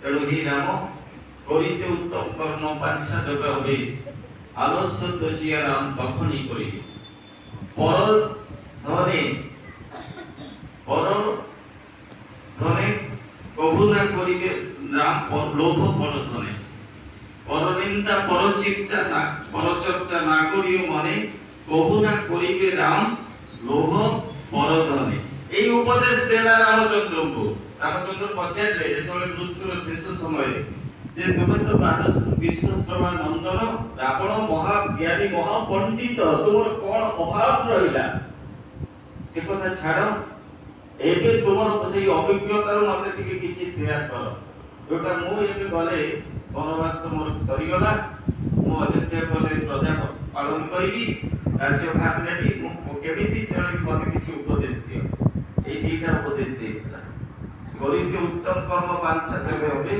তেণু হে রাম করিতে উত্তম কর্ম বাঞ্ছা যবে হবে আলস্য ত্যাজিয়া রাম তখনই করিবে। পর ধনে কভু না করিবে রাম লোভ পর ধনে। পরনিন্দা পরচর্চা না করিও মনে কভু না করিবে রাম লোভ পর ধনে। এই উপদেশ দেলা রামচন্দ্রଙ୍କୁ। রামচন্দ্র পଚାରିଲେ ଯେତେବେଳେ ମୃତ୍ୟୁର ଶେଷ ସମୟରେ ଯେ ତୁମେ ତ ବିଶ୍ୱଶ୍ରମା ନନ୍ଦନ ରାବଣ ମହାଜ୍ଞାନୀ ମହାପଣ୍ଡିତ ତୁମର କଣ ଅଭାବ ରହିଲା ସେ କଥା ଛାଡ଼ ଏବେ ତୁମର ସେଇ ଅଭିଜ୍ଞତାରୁ ମତେ ଟିକେ କିଛି ସେୟାର କର ଯୋଉଟା ମୁଁ ଏବେ ଗଲେ ବନବାସ ତ ମୋର ସରିଗଲା ମୁଁ ଅଯୋଧ୍ୟା ଗଲେ ପ୍ରଜା ପାଳନ କରିବି ରାଜ୍ୟଭାର ନେବି ମୁଁ କେମିତି ଚଳିବି ମତେ କିଛି ଉପଦେଶ ଦିଅ। এই দুইটা উপদেশ দিয়েছিলাম। করিতে উত্তম কর্ম বাঞ্ছা দেবে হবে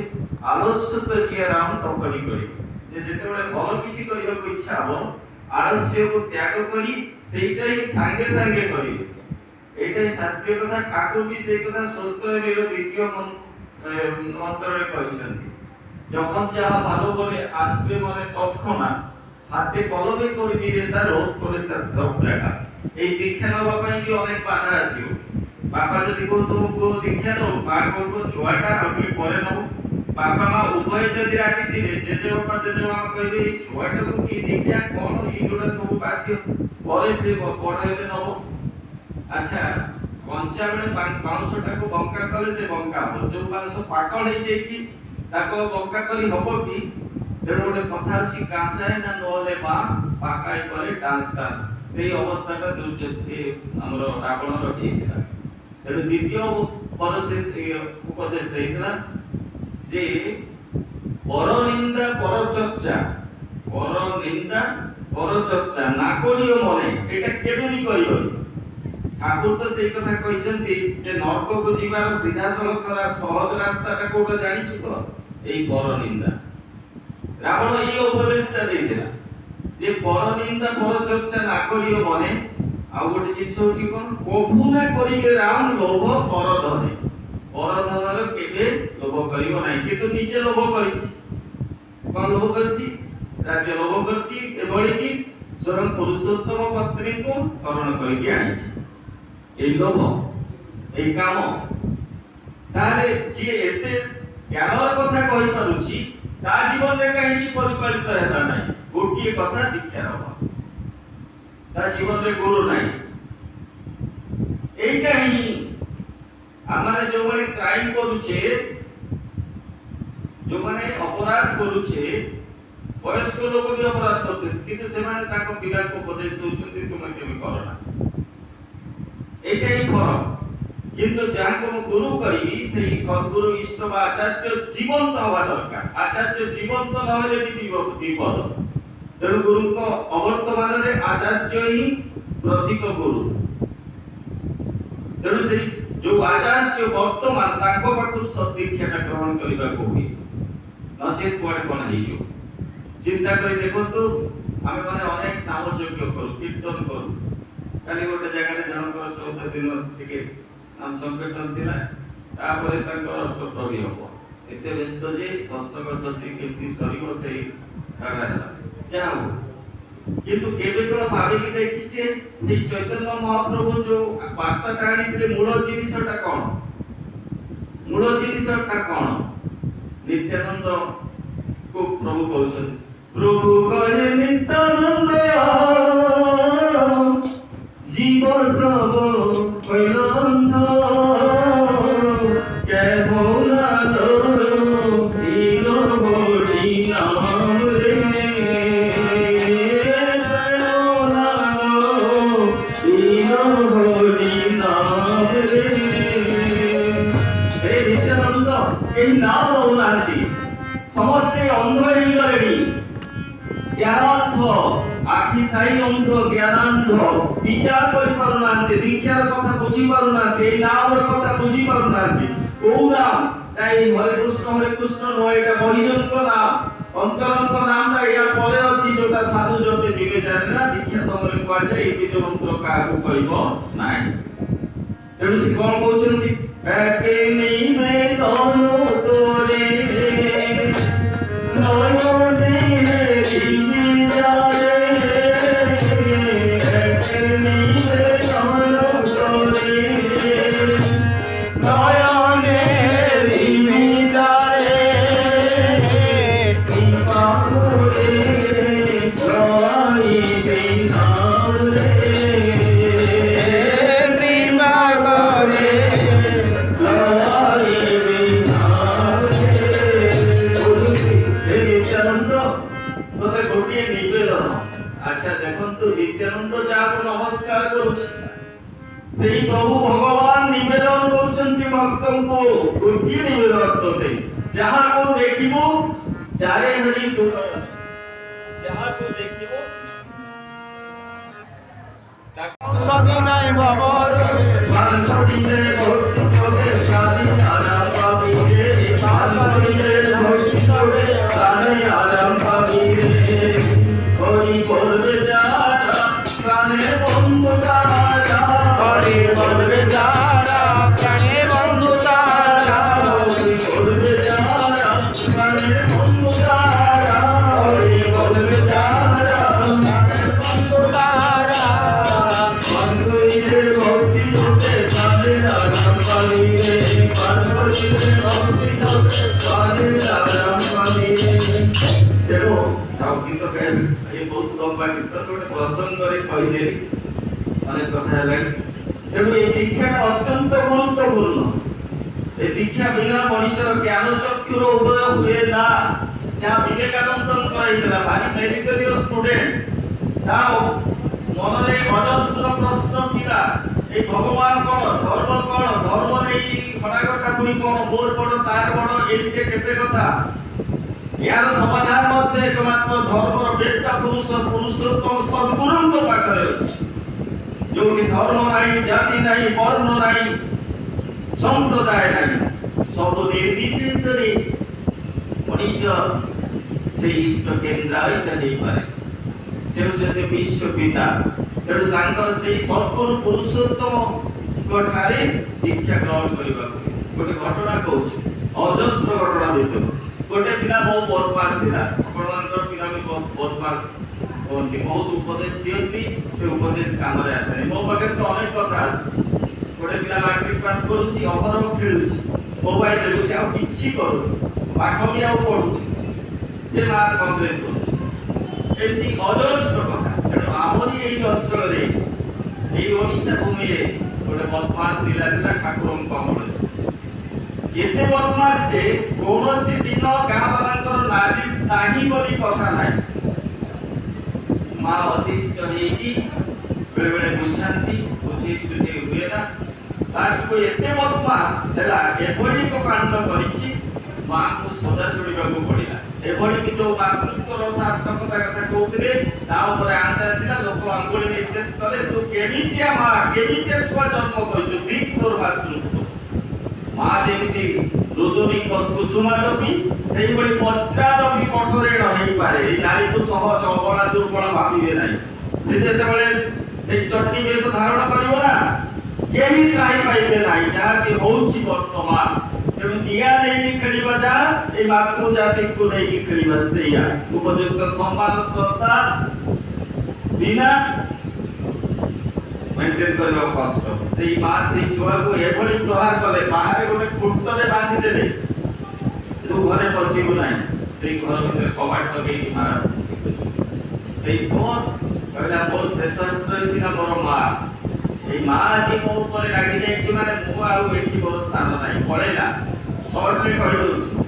আলস্য ত্যাজিয়া রাম তখনই করিবে। যে যেତେବେଳେ ଭଲ କିଛି କରିବାକୁ ଇଚ୍ଛା ହେବ ଆଳସ୍ୟକୁ ତ୍ୟାଗ କରି ସେଇଟାই ସାଙ୍ଗେ ସାଙ୍ଗେ କରିବେ। এইটাই ଶାସ୍ତ୍ରୀୟ କଥା। ଠାକୁର ବି ସେଇ କଥା ସ୍ୱସ୍ତୟର ଦ୍ୱିତୀୟ মন্ত্রে କହିଛନ୍ତି যখন যাহা ভালো বলে আসবে মনে তৎক্ষণাৎ হাতে কলমে করবি রে তা রোধ করে তার সব ব্যাঘাত। এই দীক্ষা নেওয়া ପାଇଁ ବି অনেক বাধা আসিব। বাবা যদি কৌতুক কোন দীক্ষা নেব মা করব ছুয়াটা আমি পরে নেব বাবা মা উভয় যদি রাজি দিবে জেজে বাবা জেজে মা কইবে এই ছুয়াটাକୁ কি দীক্ষা কোন এইগুলা সব বাধ্য পরে সে পড়াইবে নেব। আচ্ছা কঞ্চা বেলে বাউঁশটাକୁ বঙ্কা কলে সে বঙ্কা হব যে বাউঁশ পাকল হই যাইছি তাকে বঙ্কা করি হব কি। তেଣୁ ଗୋଟେ କଥା ଅଛି କାଞ୍ଚାଏ ନା ନହେଲେ ବାସ୍ ପାକାଇ ପରେ ଡାନ୍ସ ଡାନ୍ସ ସେଇ ଅବସ୍ଥାଟା ଆମର ରାବଣର ହେଇଥିଲା। ତେଣୁ ଦ୍ୱିତୀୟ ପର ସେ ଉପଦେଶ ଦେଇଥିଲା ଯେ ପରନିନ୍ଦା ପରଚର୍ଚ୍ଚା ନା କରିବ ମନେ ଏଇଟା କେବେ ବି କରିବନି। ଠାକୁର ତ ସେଇ କଥା କହିଛନ୍ତି ଯେ ନରକକୁ ଯିବାର ସିଧାସଳଖ ସହଜ ରାସ୍ତାଟା କୋଉଟା ଜାଣିଛୁ ତ ଏଇ ପରନିନ୍ଦା। ରାବଣ এই ଉପଦେଶଟା ଦେଇଥିଲା ଯେ ପରନିନ୍ଦା ପରଚର୍ଚ୍ଚା ନା କରିବ ମନେ। ଆଉ ଗୋଟେ ଜିନିଷ ହଉଛି କଣ କଭୁ ନା କରିବେ ରାମ ଲୋଭ ପରଧନେ। ପରଧନର କେବେ ଲୋଭ କରିବ ନାହିଁ କିନ୍ତୁ ନିଜେ ଲୋଭ କରିଛି। କଣ ଲୋଭ କରିଛି? ରାଜ୍ୟ ଲୋଭ କରିଛି ଏଭଳି କି ସ୍ୱୟଂ ପୁରୁଷୋତ୍ତମ ପତ୍ନୀଙ୍କୁ ହରଣ କରିକି ଆଣିଛି। এই লোভ এই କାମ ତାହେଲେ ଯିଏ ଏତେ ଜ୍ଞାନର କଥା କହିପାରୁଛି ତା ଜୀବନରେ କାହିଁକି ପରିପାଳିତ ହେଲା ନାହିଁ? ଗୋଟିଏ କଥା ଦୀକ୍ଷାର ଅଭାବ। ତା ଜୀବନରେ ଗୁରୁ ନାହିଁ। এইটা ହିଁ ଆମେ ଯୋଉମାନେ କ୍ରାଇମ କରୁଛେ ଯୋଉମାନେ ଅପରାଧ କରୁଛେ ବୟସ୍କ ଲୋକ ବି ଅପରାଧ କରୁଛନ୍ତି କିନ୍ତୁ ସେମାନେ ତାଙ୍କ ପିଲାଙ୍କୁ ଉପଦେଶ ଦଉଛନ୍ତି ତୁମେ କେବେ କର ନା। এইটা ହିଁ ଫରକ। কিন্তু যাহাকে ମୁଁ ଗୁରୁ କରିବି সেই ସଦ୍ଗୁରୁ ଇଷ୍ଟ ବା ଆଚାର୍ଯ୍ୟ ଜୀବନ୍ତ ହବା ଦରକାର। ଆଚାର୍ଯ୍ୟ ଜୀବନ୍ତ ନହେଲେ ବି ବିପଦ। ତେଣୁ ଗୁରୁଙ୍କ ଅବର୍ତ୍ତମାନରେ ଆଚାର୍ଯ୍ୟ ହିଁ ପ୍ରତୀକ ଗୁରୁ। ତେଣୁ ସେଇ ଯୋଉ ଆଚାର୍ଯ୍ୟ ବର୍ତ୍ତମାନ ତାଙ୍କ ପାଖରୁ ସଦୀକ୍ଷାଟା ଗ୍ରହଣ କରିବାକୁ ହୁଏ ନଚେତ କୁଆଡେ କଣ ହେଇଯିବ। ଚିନ୍ତା କରି ଦେଖନ୍ତୁ ଆମେ ମାନେ ଅନେକ ନାମ ଯଜ୍ଞ କରୁ କୀର୍ତ୍ତନ କରୁ। କାଲି ଗୋଟେ ଜାଗାରେ ଜଣଙ୍କର 14 ଦିନ ଟିକେ नाम संकीर्तन दिला तापर तांकर अष्टप्रहरी हबो एते व्यस्त जे सत्संग जति केमती सरीबो सेही काढा ହେଲା जाओ किंतु केबे कोन भाबे कि देखिछे सेही चैतन्य महाप्रभु जो वार्ता टाणी थिले मूल जिनिसटा कोन नित्यानंद को प्रभु कहउछन प्रभु कहे नित्यानंद जीव सब कइलंध के भोला लो इलो गोडी नाम रे भोला लो इलो गोडी नाम रे। हे नित्यानंद এই নাম ওনাতি সমস্তে অন্ধ হয়ে গলেনি জ্ঞানান্ধ আখি থাই অন্ধ জ্ঞানান্ধ বিচার করি পারুনান্তে দীক্ষার কথা বুঝি পারুনান্তে এই নামের কথা বুঝি পারুনান্তে কোউ নাম তাই হরে কৃষ্ণ নয় এটা বহিরঙ্গ নাম অন্তরঙ্গ নামটা ইয়া পরে আছে যেটা সাধু জপে জিবে জানে না দীক্ষা সময় কোয়া যায় এই বীজ মন্ত্র কাহাকু কইব নাই। তেণু সে কোন কହୁଛନ୍ତି একে নিবেদন তোরে तत्व दे जहाँ को देखिबो चारे हरि तू जहाँ को देखिबो औषधि নাই ভবর मान करिले भक्ति तोरे शादी आराम पाबीरे मान करिले भक्ति तोरे शादी आराम पाबीरे हरि बोलबे जारा प्राणे बंधु तारा হরি বলবে যারা প্রাণে বন্ধু তারা हरि बोलबे जारा प्राणे बंधु तारा हरि बोलबे जारा বন্ধু তারা मान करिले भक्ति तोरे शादी आराम पाबीरे मान करिले भक्ति तोरे शादी आराम पाबीरे देखो ताऊ की तो कह ये बहुत लंबा कीर्तन गोटे प्रसंग करे कहि देली अनेक कथा हेलानी तेणु ये दीक्षाटा अत्यंत गुरुत्वपूर्ण ये दीक्षा बिना मनुष्यर ज्ञान चक्षुर उदय हुए ना जहाँ विवेकानंद कराइला भारी मेरिटोरियस स्टूडेंट ताओ मनरे अजस्र प्रश्न थिला ए भगवान कोन धर्म नै खडागटा पुनी कोन मोर बड़ तार बड़ एते केते कथा यार समाधान मध्य एकमात्र धर्म वेदता पुरुष पुरुषोत्तम सद्गुरुଙ୍କ पाखरे अछि जो कि धर्म नाही जाति नाही वर्ण नाही संप्रदाय नाही सब निर्विशेष रे मनुष्य से इष्ट केन्द्रायित हेई पारे से होते विश्व पिता तेणु तांकर से सद्गुरु पुरुषोत्तम ठारे दीक्षा ग्रहण करबा गोटे घटना कहूँ अजस्र घटना भितर गोटे पिला बहुत बदमाश थिला आपनकर पिला भी बहुत बदमाश होती बहुत उपदेश दियंती से उपदेश काम रे आसे मो पाखे तो अनेक कथा आसे गोटे पिला मैट्रिक पास करूची अहरम खेलुची मोबाइल देखुची आ किछि करू पाठ भी आ पढु जे मार कंप्लेन करूची एती अजस्र कथा तेणु आमरी एई अंचल रे एई ओडिशा भूमि रे गोटे बदमाश पिला थिला ठाकुरन कमल एते बदमाश जे कौनसी दिन गाँ वालांकर नालिश नाही बोली कथा नाही माँ अतिष्ठ हेकी बेले बेले बुझाती बुझी सुझी हुए ना लास्ट को एते बदमाश हैला एभली को कांड करिछि माँ को सदा सुनिबाकू पड़िला एभली कि जो मातृत्वर सार्थकता कथा कहउथिले ता ऊपर आंच आसिला लोक अंगुली निर्देश करे तू केमितिया माँ केमितिया छुआ जन्म करिछु दी तोर मातृत्व माँ जेमिति रुदुनी कुसुमादपी सेही बड़ी वज्रादपी कठोरे रही पारे ए नारी को सहज अबला दुर्बल भाबिबे नाही से जेते बळे से चट्टी वेश धारण करिवो ना केही त्राही पाइबे नाही जहा कि होउछि वर्तमान तेणु निया नहीं खेलिबा जा ए मातृ जाति को नहीं खेलिबा सेया उपयुक्त सम्मान श्रद्धा बिना मेंटेन करबा कष्ट सेही मां सेही छुआ को एभली प्रहार करे बाहर गोटे खुंटले बांधी देले तू घरे बसिबो नाही सेही घर भीतर कबाट लगे मारा सेही कोन कहला मोर शेष आश्रय थिला मोर मां ए मां जी मो ऊपर लागी जायछि माने मु आउ एठी मोर स्थान नाही पळेला शॉर्ट रे कहि दोछि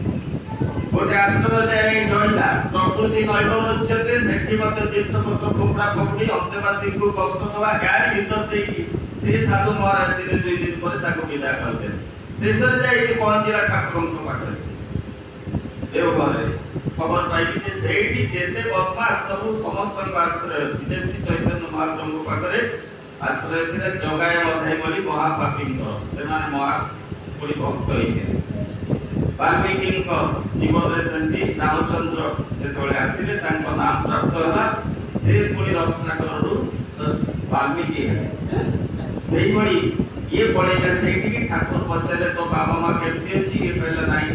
गोटे आश्रम रे रहिला प्रकृति नैबन उच्चते सेठी मते जिंस पत्र कोपड़ा कोपड़ी अंतेवासी को कष्ट दवा गाय भीतर देकी से साधु महाराज दिन 2 दिन पर ताको विदा कर दे शेष जाई पहुंचला ठाकुरन को पाखरे देव घरे खबर पाइली जे सेठी जेते बदमाश सब समस्त आश्रय अछि जेति चैतन्य महाप्रभु को पाखरे आश्रय थिले जगाय मधाय बोली महापापी से माने महा बड़ी भक्त होइके वाल्मीकि जीवन रे संति रामचंद्र जेतोले आसिले तांको नाम प्राप्त होला से पुणी रत्नाकर रु वाल्मीकि है सेही बड़ी ये पळेला सेठी कि ठाकुर पछले तो बाबा मां केमति अछि ये कहला नाही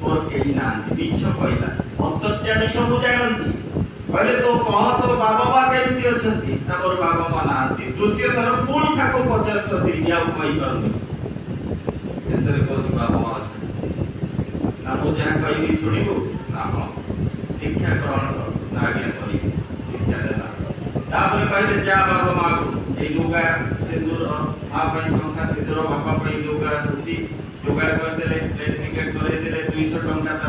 और केही ना मिछ कहला अंतर्यामी सब जानंती कहले तो कह तो बाबा मां केमति अछंती तापर बाबा मां नांती तृतीय थर पुणी ठाकुर पछारछती या कहि परनी एसरे कोच बाबा मां अछि ना मो जहा कहि सुनिबो ना हम दीक्षा ग्रहण कर ना आज्ञा करी दीक्षा देला तापर कहले जा बाबा मां को ए लुगा सिंदूर मां पई संख्या सिंदूर बाबा पई लुगा धोती जोगाड़ कर देले प्लेन टिकट करे देले 200 टंका त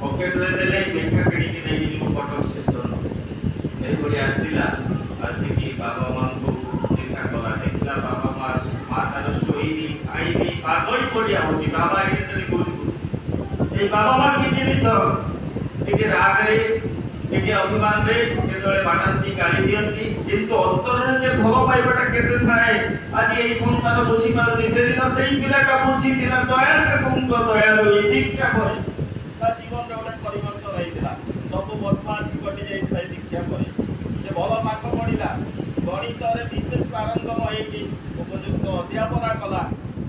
पॉकेट रे देले मेठा केडी के नै नी कटक स्टेशन से बड़ी आसीला आसी की बाबा मां को देखा कला देखला बाबा मां माता रो सोईनी आईनी पागल पड़िया होची बाबा एतनी गुरु এই বাবা মা কি জিনিস ଟିକେ ରାଗରେ ଟିକେ ଅଭିମାନରେ କେତେବେଳେ ବାଡ଼ାନ୍ତି ଗାଳି ଦିଅନ୍ତି କିନ୍ତୁ ଅନ୍ତରରେ ଯେ ଭଲ ପାଇବାଟା କେତେ ଥାଏ ଆଜି ଏଇ ସନ୍ତାନ ବୁଝିପାରୁନି ସେଦିନ ସେଇ ପିଲାଟା ବୁଝିଥିଲା ଦୟାଳୁଙ୍କ ଦୟାଳୁ ଏଇ ଦୀକ୍ଷା ପରେ ତା ଜୀବନରେ ଗୋଟେ ପରିବର୍ତ୍ତନ ହେଇଥିଲା ସବୁ ବଦମାସି କଟି ଯାଇଥିଲା ଏଇ ଦୀକ୍ଷା ପରେ ସେ ଭଲ ପାଠ ପଢିଲା ଗଣିତରେ ବିଶେଷ ପାରଙ୍ଗମ ହେଇକି ଉପଯୁକ୍ତ ଅଧ୍ୟାପନା କଲା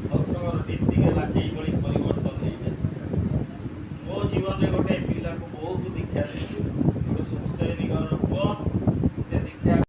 ସତ୍ସଙ୍ଗର ନୀତି ହେଲା ଏଇଭଳି ପରିବର୍ତ୍ତନ ହେଇଯାଏ ମୋ ଜୀବନରେ ଗୋଟେ ପିଲାକୁ ବହୁତ ଦୀକ୍ଷା ଦେଇଛି ଗୋଟେ ସୁସ୍ଥ ଘରର ପୁଅ